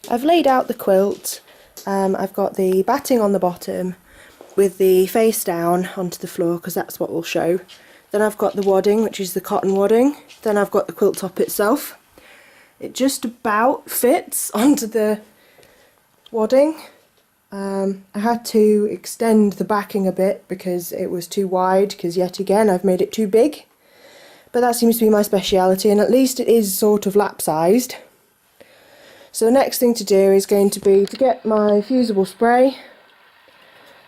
I've laid out the quilt. I've got the batting on the bottom with the face down onto the floor because that's what we'll show. Then I've got the wadding, which is the cotton wadding. Then I've got the quilt top itself. It just about fits onto the wadding. I had to extend the backing a bit because it was too wide, because yet again I've made it too big. But that seems to be my speciality, and at least it is sort of lap-sized. So the next thing to do is going to be to get my fusible spray,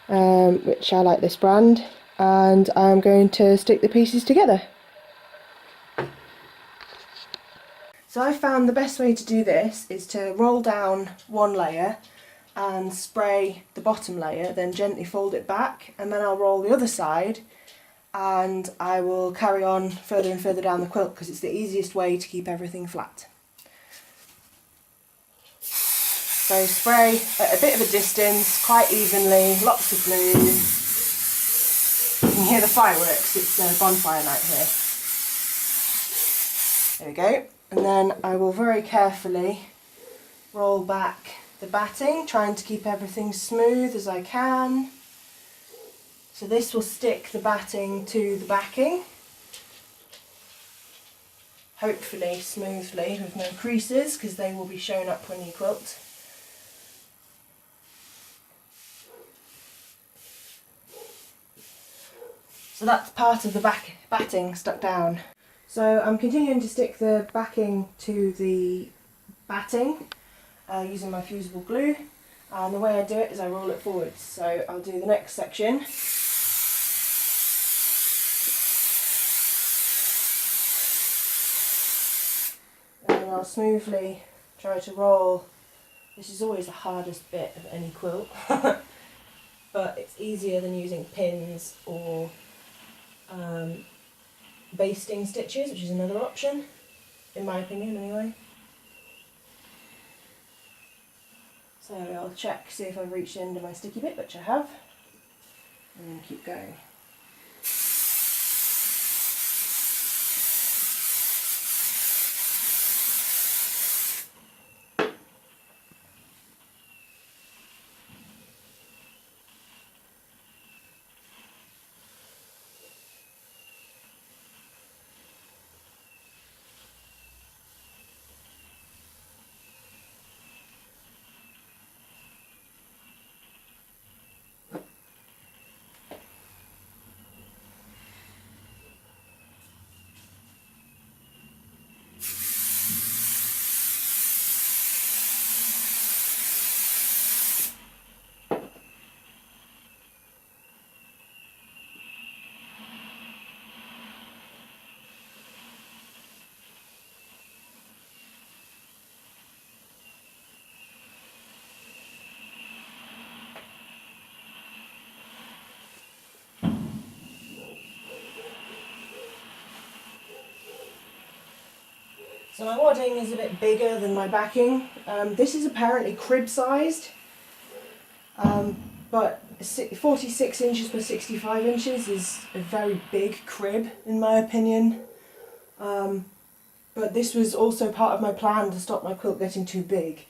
which I like this brand, and I'm going to stick the pieces together. So I found the best way to do this is to roll down one layer and spray the bottom layer, then gently fold it back, and then I'll roll the other side and I will carry on further and further down the quilt because it's the easiest way to keep everything flat. So spray at a bit of a distance, quite evenly, lots of glue. You can hear the fireworks, it's a bonfire night here. There we go. And then I will very carefully roll back the batting, trying to keep everything smooth as I can. So this will stick the batting to the backing, hopefully smoothly with no creases, because they will be shown up when you quilt. So that's part of the batting stuck down. So I'm continuing to stick the backing to the batting using my fusible glue, and the way I do it is I roll it forwards. So I'll do the next section. And I'll smoothly try to roll. This is always the hardest bit of any quilt, but it's easier than using pins or basting stitches, which is another option, in my opinion anyway. So I'll check, see if I've reached the end of my sticky bit, which I have, and then keep going. So my wadding is a bit bigger than my backing. This is apparently crib sized, but 46 inches by 65 inches is a very big crib in my opinion. But this was also part of my plan to stop my quilt getting too big,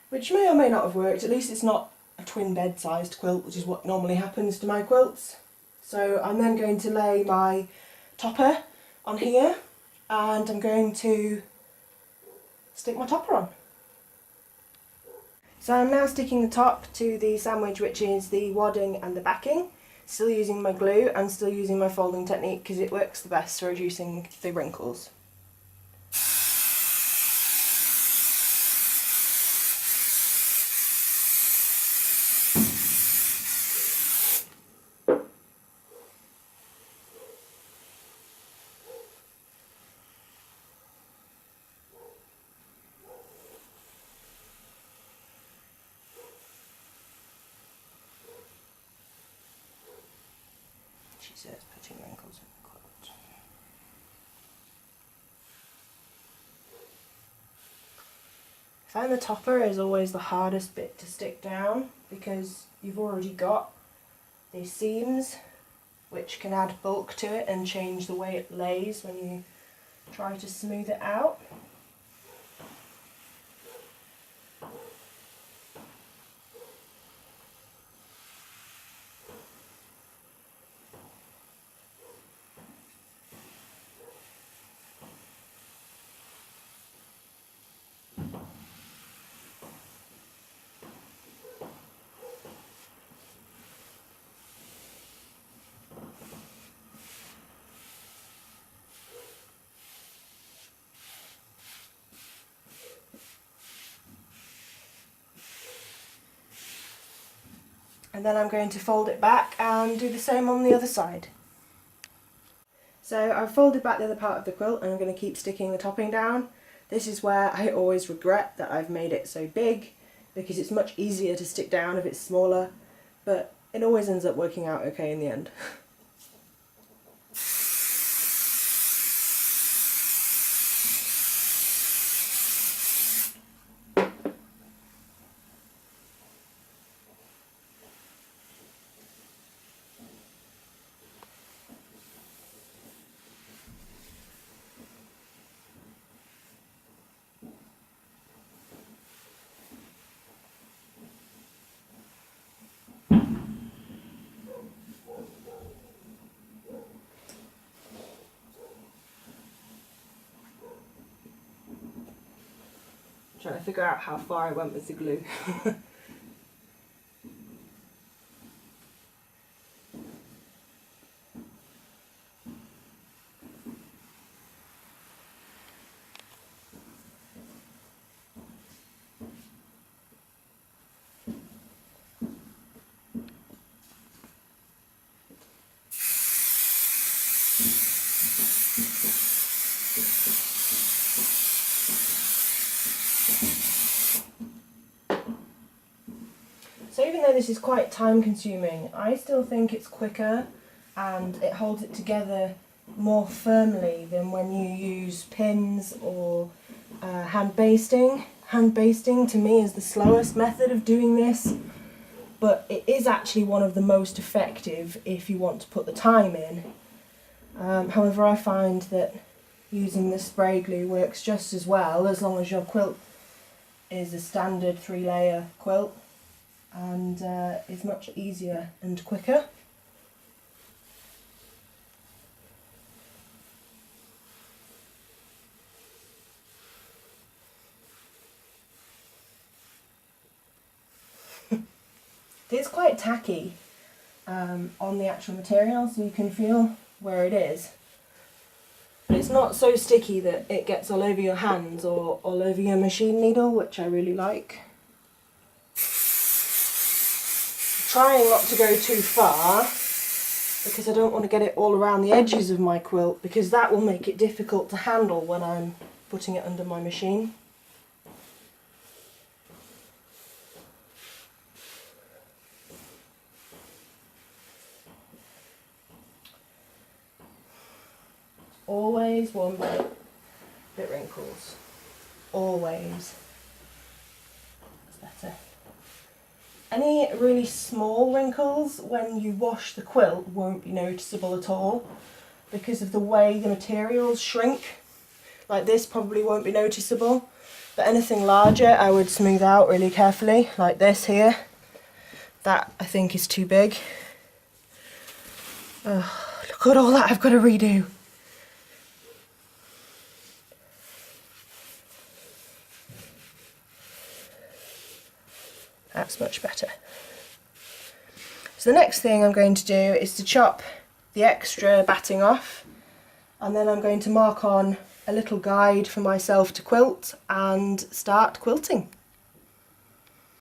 which may or may not have worked. At least it's not a twin bed sized quilt, which is what normally happens to my quilts. So I'm then going to lay my topper on here, and I'm going to stick my topper on. So I'm now sticking the top to the sandwich, which is the wadding and the backing, still using my glue and still using my folding technique because it works the best for reducing the wrinkles. She says putting wrinkles in the quilt. I find the topper is always the hardest bit to stick down because you've already got these seams which can add bulk to it and change the way it lays when you try to smooth it out. and then I'm going to fold it back and do the same on the other side. So I've folded back the other part of the quilt and I'm going to keep sticking the topping down. This is where I always regret that I've made it so big, because it's much easier to stick down if it's smaller, but it always ends up working out okay in the end. Trying to figure out how far I went with the glue. So even though this is quite time consuming, I still think it's quicker and it holds it together more firmly than when you use pins or hand basting. Hand basting to me is the slowest method of doing this, but it is actually one of the most effective if you want to put the time in. However, I find that using the spray glue works just as well, as long as your quilt is a standard 3-layer quilt, and is much easier and quicker. It is quite tacky on the actual material, so you can feel where it is. But it's not so sticky that it gets all over your hands or all over your machine needle, which I really like. Trying not to go too far, because I don't want to get it all around the edges of my quilt, because that will make it difficult to handle when I'm putting it under my machine. Always one bit wrinkles. Always. That's better. Any really small wrinkles when you wash the quilt won't be noticeable at all because of the way the materials shrink. Like this probably won't be noticeable, but anything larger I would smooth out really carefully, like this here. That I think is too big. Oh, look at all that I've got to redo. That's much better. So the next thing I'm going to do is to chop the extra batting off, and then I'm going to mark on a little guide for myself to quilt and start quilting.